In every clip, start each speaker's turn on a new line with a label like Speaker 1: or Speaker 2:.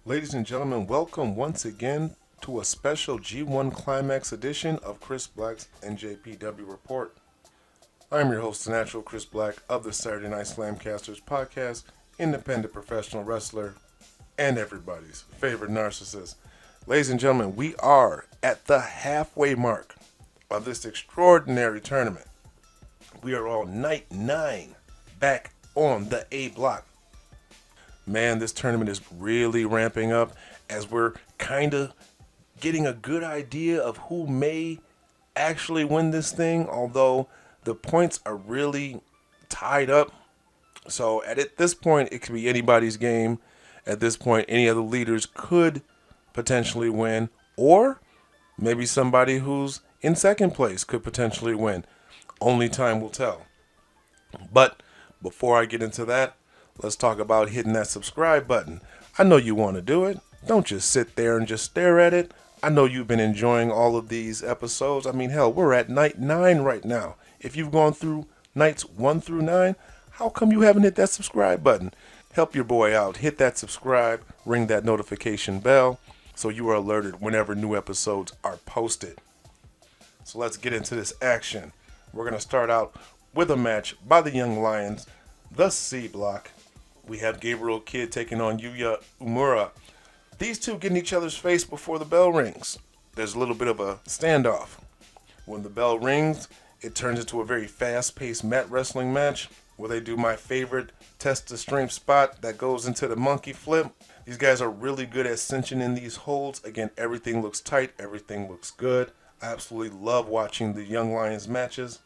Speaker 1: Ladies and gentlemen, welcome once again to a special G1 Climax edition of Chris Black's NJPW Report. I'm your host, the natural Chris Black of the Saturday Night SlamCasters podcast, independent professional wrestler, and everybody's favorite narcissist. Ladies and gentlemen, we are at the halfway mark of this extraordinary tournament. We are on night 9, back on the A block. Man, this tournament is really ramping up as we're kind of getting a good idea of who may actually win this thing, although the points are really tied up. So at this point, it could be anybody's game. At this point, any of the leaders could potentially win, or maybe somebody who's in second place could potentially win. Only time will tell. But before I get into that, let's talk about hitting that subscribe button. I know you want to do it. Don't just sit there and just stare at it. I know you've been enjoying all of these episodes. I mean, hell, we're at night 9 right now. If you've gone through nights 1 through 9, how come you haven't hit that subscribe button? Help your boy out. Hit that subscribe, ring that notification bell so you are alerted whenever new episodes are posted. So let's get into this action. We're going to start out with a match by the Young Lions, the C block. We have Gabriel Kid taking on Yuya Umura. These two get in each other's face before the bell rings. There's a little bit of a standoff. When the bell rings, it turns into a very fast-paced mat wrestling match where they do my favorite test the strength spot that goes into the monkey flip. These guys are really good at cinching in these holds. Again, everything looks tight. Everything looks good. I absolutely love watching the Young Lions matches.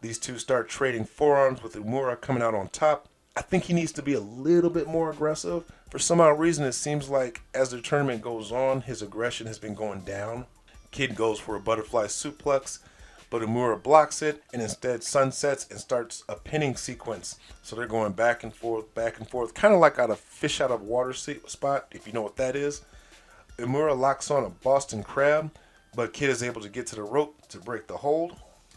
Speaker 1: These two start trading forearms with Umura coming out on top. I think he needs to be a little bit more aggressive. For some odd reason, it seems like as the tournament goes on, his aggression has been going down. Kid goes for a butterfly suplex, but Umura blocks it and instead sunsets and starts a pinning sequence. So they're going back and forth, kind of like out of fish out of water spot, if you know what that is. Umura locks on a Boston Crab, but Kid is able to get to the rope to break the hold.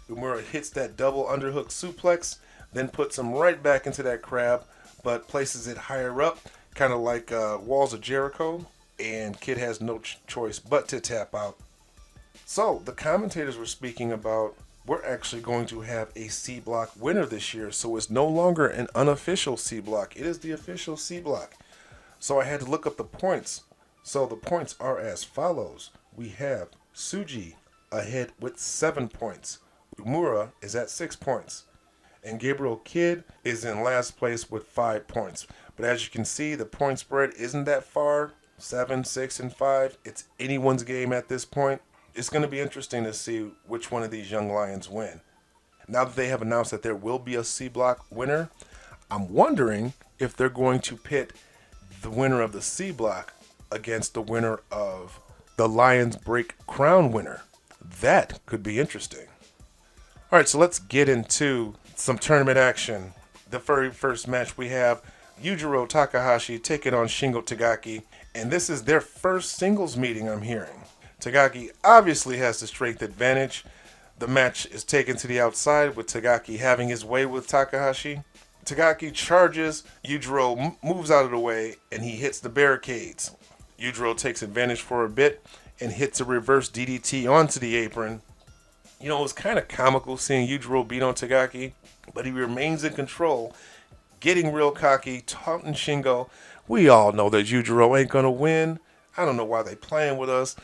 Speaker 1: Umura hits that double underhook suplex, then puts him right back into that crab, but places it higher up, kind of like Walls of Jericho, and Kid has no choice but to tap out. So, the commentators were speaking about, we're actually going to have a C block winner this year, so it's no longer an unofficial C block, it is the official C block. So I had to look up the points. So the points are as follows. We have Tsuji ahead with 7 points. Umura is at 6 points. And Gabriel Kid is in last place with 5 points. But as you can see, the point spread isn't that far. 7, 6, and 5. It's anyone's game at this point. It's going to be interesting to see which one of these Young Lions win. Now that they have announced that there will be a C block winner, I'm wondering if they're going to pit the winner of the C block against the winner of the Lions Break Crown winner. That could be interesting. All right, so let's get into some tournament action. The very first match we have Yujiro Takahashi taking on Shingo Tagaki, and this is their first singles meeting, I'm hearing. Tagaki obviously has the strength advantage. The match is taken to the outside with Tagaki having his way with Takahashi. Tagaki charges, Yujiro moves out of the way, and he hits the barricades. Yujiro takes advantage for a bit and hits a reverse DDT onto the apron. You know, it was kind of comical seeing Yujiro beat on Tagaki, but he remains in control, getting real cocky, taunting Shingo. We all know that Yujiro ain't going to win. I don't know why they playing with us,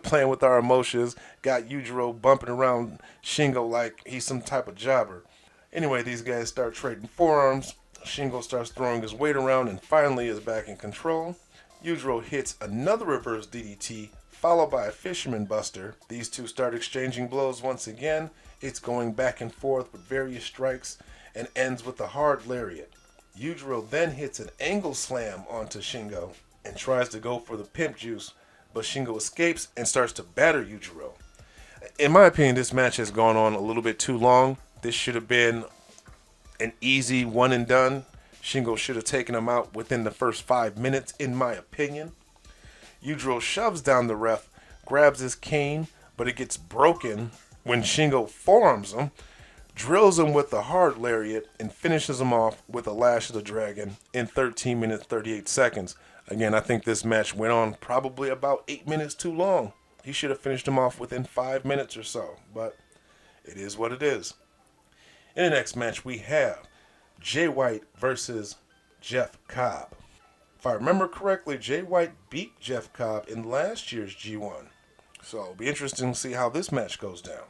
Speaker 1: playing with our emotions. Got Yujiro bumping around Shingo like he's some type of jobber. Anyway, these guys start trading forearms. Shingo starts throwing his weight around and finally is back in control. Yujiro hits another reverse DDT, followed by a fisherman buster. These two start exchanging blows once again. It's going back and forth with various strikes and ends with a hard lariat. Yujiro then hits an angle slam onto Shingo and tries to go for the pimp juice, but Shingo escapes and starts to batter Yujiro. In my opinion, this match has gone on a little bit too long. This should have been an easy one and done. Shingo should have taken him out within the first 5 minutes, in my opinion. Yujiro shoves down the ref, grabs his cane, but it gets broken when Shingo forearms him. drills him with the hard lariat, and finishes him off with a lash of the dragon in 13 minutes 38 seconds. Again, I think this match went on probably about 8 minutes too long. He should have finished him off within 5 minutes or so, but it is what it is. In the next match, we have Jay White versus Jeff Cobb. If I remember correctly, Jay White beat Jeff Cobb in last year's G1. So it'll be interesting to see how this match goes down.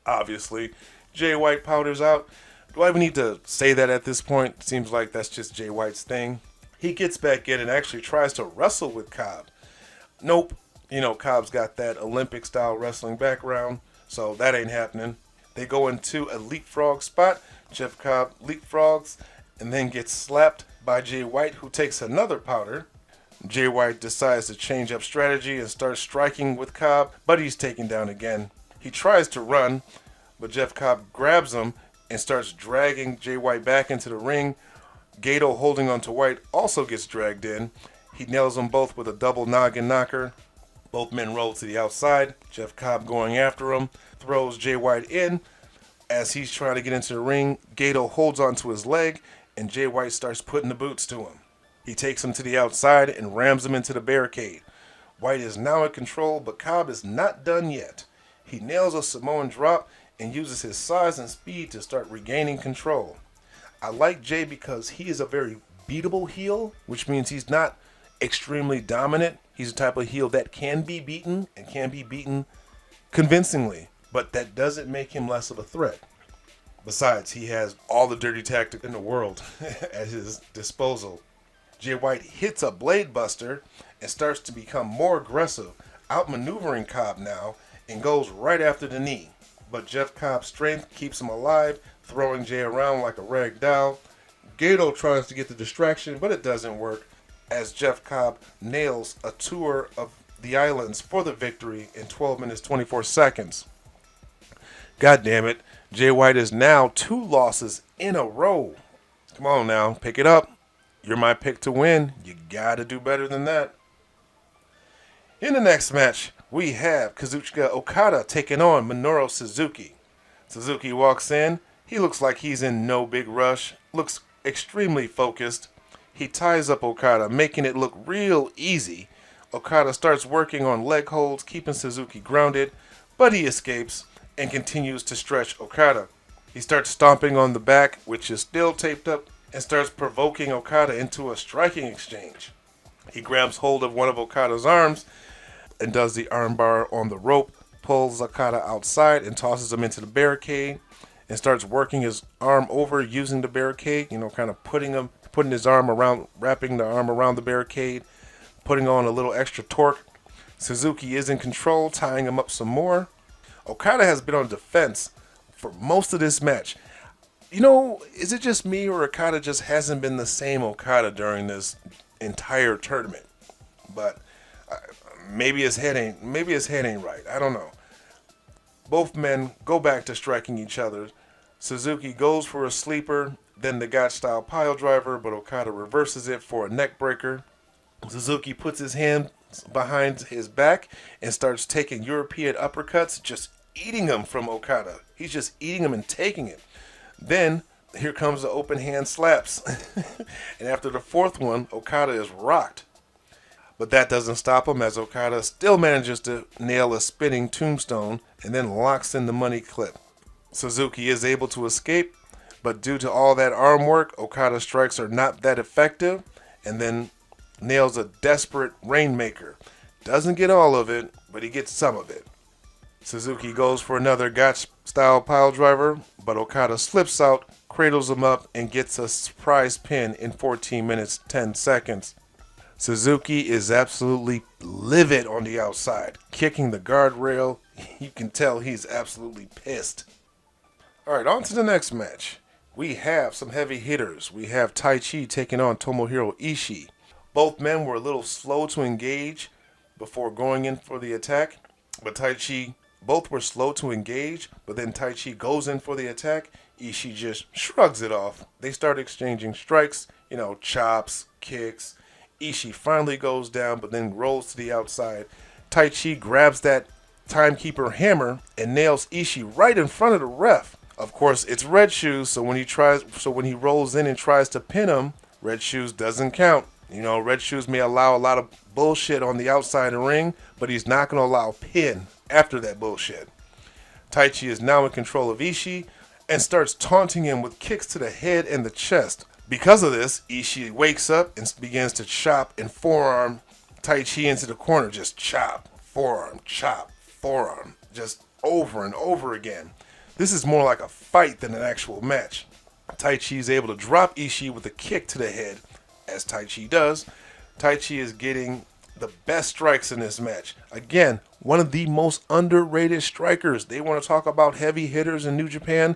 Speaker 1: Obviously, Jay White powders out. Do I even need to say that at this point? It seems like that's just Jay White's thing. He gets back in and actually tries to wrestle with Cobb. Nope. Cobb's got that Olympic-style wrestling background, so that ain't happening. They go into a leapfrog spot. Jeff Cobb leapfrogs and then gets slapped by Jay White, who takes another powder. Jay White decides to change up strategy and starts striking with Cobb, but he's taken down again. He tries to run, but Jeff Cobb grabs him and starts dragging Jay White back into the ring. Gato, holding onto White, also gets dragged in. He nails them both with a double noggin knocker. Both men roll to the outside. Jeff Cobb going after him, throws Jay White in. As he's trying to get into the ring, Gato holds onto his leg, and Jay White starts putting the boots to him. He takes him to the outside and rams him into the barricade. White is now in control, but Cobb is not done yet. He nails a Samoan drop and uses his size and speed to start regaining control. I like Jay because he is a very beatable heel, which means he's not extremely dominant. He's the type of heel that can be beaten and can be beaten convincingly, but that doesn't make him less of a threat. Besides, he has all the dirty tactics in the world at his disposal. Jay White hits a blade buster and starts to become more aggressive, outmaneuvering Cobb now, and goes right after the knee. But Jeff Cobb's strength keeps him alive, throwing Jay around like a rag doll. Gato tries to get the distraction, but it doesn't work, as Jeff Cobb nails a tour of the islands for the victory in 12 minutes 24 seconds. God damn it, Jay White is now 2 losses in a row. Come on now, pick it up. You're my pick to win. You gotta do better than that. In the next match, we have Kazuchika Okada taking on Minoru Suzuki. Suzuki walks in. He looks like he's in no big rush. Looks extremely focused. He ties up Okada, making it look real easy. Okada starts working on leg holds, keeping Suzuki grounded, but he escapes and continues to stretch Okada. He starts stomping on the back, which is still taped up, and starts provoking Okada into a striking exchange. He grabs hold of one of Okada's arms and does the armbar on the rope, pulls Okada outside and tosses him into the barricade, and starts working his arm over using the barricade, kind of putting his arm around, wrapping the arm around the barricade, putting on a little extra torque. Suzuki is in control, tying him up some more. Okada has been on defense for most of this match. Is it just me, or Okada just hasn't been the same Okada during this entire tournament? But maybe his head ain't right. I don't know. Both men go back to striking each other. Suzuki goes for a sleeper, then the Gotch-style pile driver, but Okada reverses it for a neck breaker. Suzuki puts his hand behind his back and starts taking European uppercuts, just eating them from Okada. He's just eating them and taking it. Then, here comes the open hand slaps. And after the 4th one, Okada is rocked. But that doesn't stop him, as Okada still manages to nail a spinning tombstone and then locks in the money clip. Suzuki is able to escape, but due to all that arm work, Okada's strikes are not that effective, and then nails a desperate rainmaker. Doesn't get all of it, but he gets some of it. Suzuki goes for another Gotch-style pile driver, but Okada slips out, cradles him up, and gets a surprise pin in 14 minutes 10 seconds. Suzuki is absolutely livid on the outside, kicking the guardrail. You can tell he's absolutely pissed. Alright, on to the next match. We have some heavy hitters. We have Taichi taking on Tomohiro Ishii. Both men were a little slow to engage before going in for the attack, but both were slow to engage, but then Taichi goes in for the attack. Ishii just shrugs it off. They start exchanging strikes, chops, kicks. Ishii finally goes down, but then rolls to the outside. Taichi grabs that timekeeper hammer and nails Ishii right in front of the ref. Of course, it's Red Shoes, so when he rolls in and tries to pin him, Red Shoes doesn't count. You know, Red Shoes may allow a lot of bullshit on the outside of the ring, but he's not going to allow a pin after that bullshit. Taichi is now in control of Ishii and starts taunting him with kicks to the head and the chest. Because of this, Ishii wakes up and begins to chop and forearm Taichi into the corner. Just chop, forearm, just over and over again. This is more like a fight than an actual match. Taichi is able to drop Ishii with a kick to the head, as Taichi does. Taichi is getting the best strikes in this match. Again, one of the most underrated strikers. They want to talk about heavy hitters in New Japan.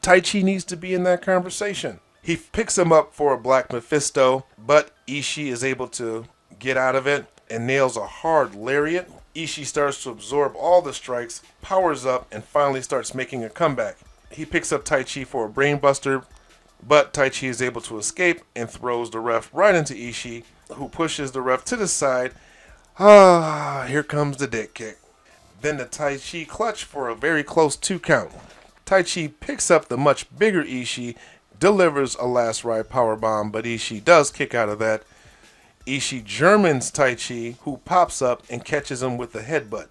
Speaker 1: Taichi needs to be in that conversation. He picks him up for a Black Mephisto, but Ishii is able to get out of it and nails a hard lariat. Ishii starts to absorb all the strikes, powers up, and finally starts making a comeback. He picks up Taichi for a brainbuster, but Taichi is able to escape and throws the ref right into Ishii, who pushes the ref to the side. Here comes the dick kick. Then the Taichi clutch for a very close 2 count. Taichi picks up the much bigger Ishii, delivers a last ride powerbomb, but Ishii does kick out of that. Ishii Germans Taichi, who pops up and catches him with the headbutt.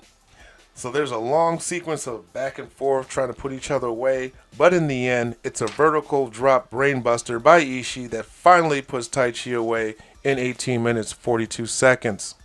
Speaker 1: So there's a long sequence of back and forth trying to put each other away, but in the end, it's a vertical drop brainbuster by Ishii that finally puts Taichi away in 18 minutes 42 seconds.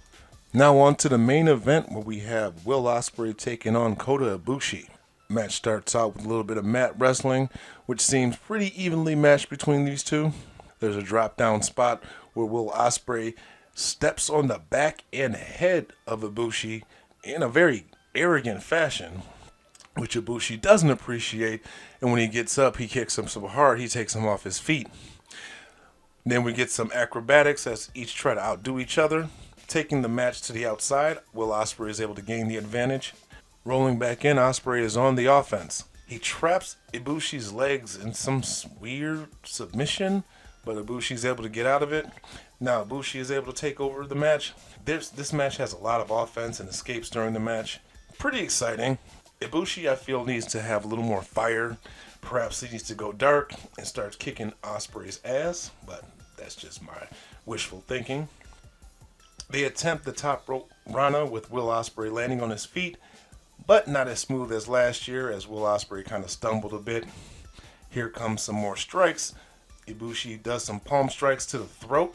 Speaker 1: Now on to the main event, where we have Will Osprey taking on Kota Ibushi. Match starts out with a little bit of mat wrestling, which seems pretty evenly matched between these two. There's a drop down spot where Will Osprey steps on the back and head of Ibushi in a very arrogant fashion, which Ibushi doesn't appreciate, and when he gets up, he kicks him so hard he takes him off his feet. Then we get some acrobatics as each try to outdo each other. Taking the match to the outside, Will Osprey is able to gain the advantage. Rolling back in, Osprey is on the offense. He traps Ibushi's legs in some weird submission, but Ibushi's able to get out of it. Now Ibushi is able to take over the match. This match has a lot of offense and escapes during the match. Pretty exciting. Ibushi, I feel, needs to have a little more fire. Perhaps he needs to go dark and start kicking Osprey's ass, but that's just my wishful thinking. They attempt the top rope Rana with Will Osprey landing on his feet, but not as smooth as last year, as Will Osprey kind of stumbled a bit. Here comes some more strikes. Ibushi does some palm strikes to the throat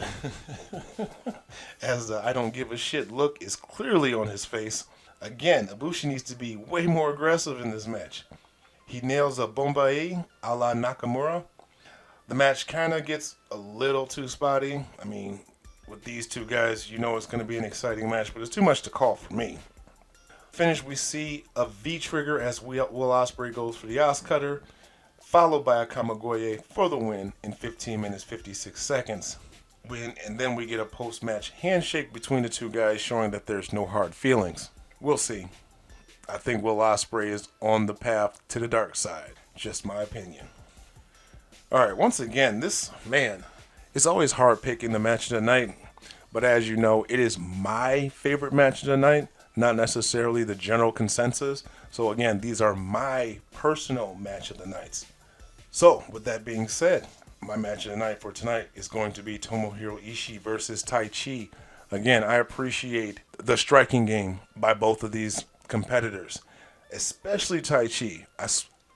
Speaker 1: as the I don't give a shit look is clearly on his face. Again, Ibushi needs to be way more aggressive in this match. He nails a Bombai a la Nakamura. The match kind of gets a little too spotty. I mean, with these two guys, you know it's going to be an exciting match, but it's too much to call for me. Finish, we see a V-trigger as Will Osprey goes for the Os Cutter, followed by a Kamigoye for the win in 15 minutes 56 seconds. And then we get a post-match handshake between the two guys showing that there's no hard feelings. We'll see. I think Will Osprey is on the path to the dark side. Just my opinion. Alright, once again, it's always hard picking the match of the night, but as you know, it is my favorite match of the night, not necessarily the general consensus. So again, these are my personal match of the nights. So with that being said, my match of the night for tonight is going to be Tomohiro Ishii versus Taichi. Again, I appreciate the striking game by both of these competitors, especially Taichi.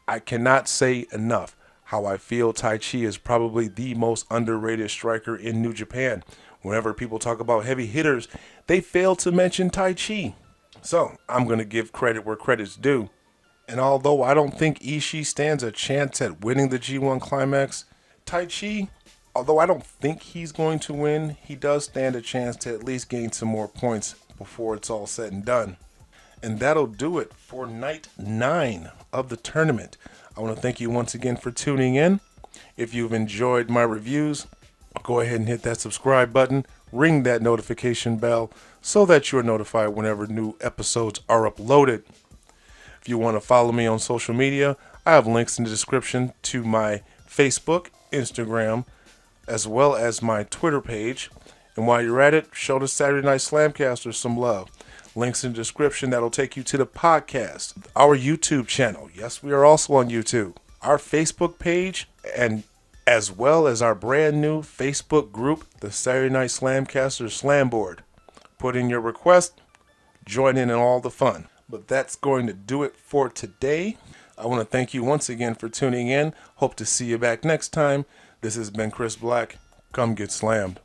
Speaker 1: I cannot say enough how I feel Taichi is probably the most underrated striker in New Japan. Whenever people talk about heavy hitters, they fail to mention Taichi. So I'm going to give credit where credit's due. And although I don't think Ishii stands a chance at winning the G1 Climax, Taichi, although I don't think he's going to win, he does stand a chance to at least gain some more points before it's all said and done. And that'll do it for night 9 of the tournament. I want to thank you once again for tuning in. If you've enjoyed my reviews, go ahead and hit that subscribe button, ring that notification bell so that you're notified whenever new episodes are uploaded. If you want to follow me on social media, I have links in the description to my Facebook, Instagram, as well as my Twitter page. And while you're at it, show the Saturday Night SlamCasters some love. Links in the description that'll take you to the podcast, our YouTube channel. Yes, we are also on YouTube. our Facebook page, and as well as our brand new Facebook group, the Saturday Night SlamCasters Slam Board. Put in your request, join in all the fun. But that's going to do it for today. I want to thank you once again for tuning in. Hope to see you back next time. This has been Chris Black. Come get slammed.